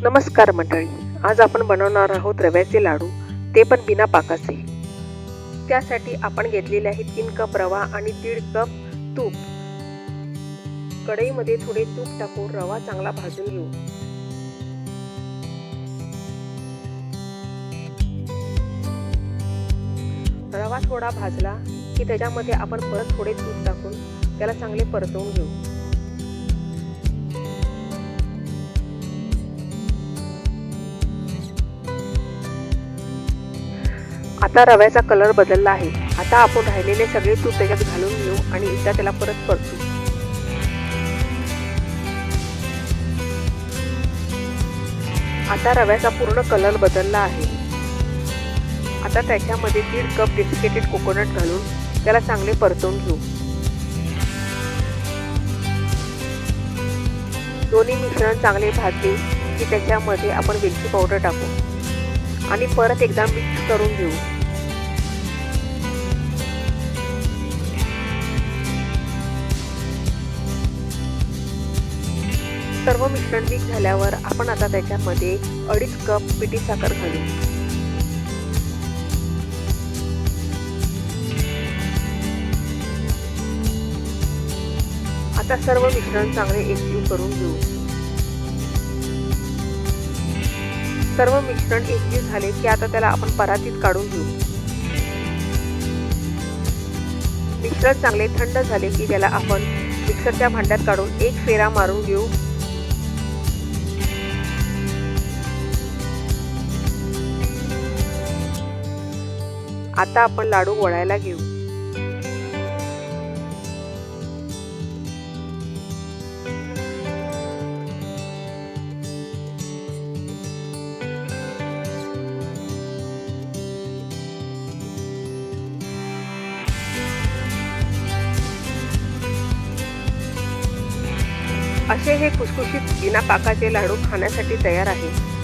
नमस्कार मंडळी, आज आपण बनवणार आहोत रव्याचे लाडू, ते पण बिना पाकाचे। त्यासाठी आपण घेतलेले आहे 3 कप रवा आणि 1.5 कप तूप। कढईमध्ये थोडे तूप टाकून रवा चांगला भाजून घेऊ। रवा थोडा भाजला की त्याच्यामध्ये आपण परत थोडे तूप टाकून त्याला चांगले परतवून घेऊ। आता रव्याचा कलर बदलला आहे। आता आपण राहिलेले सगळे तूप त्याच्यात घालून घेऊ आणि एकदा त्याला परत परतू। आता रव्याचा पूर्ण कलर बदलला आहे। आता त्याच्यामध्ये 1.5 कप डेसिकेटेड कोकोनट घालून त्याला चांगले परतवून घेऊ। दोन्ही मिश्रण चांगले भाजले की त्याच्यामध्ये आपण वेलची पावडर टाकू आणि परत एकदा मिक्स करून घेऊ। सर्व मिश्रण मिक्स झाल्यावर आपण आता त्याच्यामध्ये 2.5 कप पिठी साखर घालू। आता सर्व मिश्रण चांगले एकजीव करून घेऊ। सर्व मिश्रण एकजीव झाले की आता त्याला आपण परातीत काढून घेऊ। मिश्रण चांगले थंड झाले की त्याला आपण मिक्सरच्या भांड्यात काढून एक फेरा मारून घेऊ। आता आपण लाडू वळायला घेऊ। असे हे खुसखुशीत बिना पाकाचे लाडू खाण्यासाठी तयार आहे।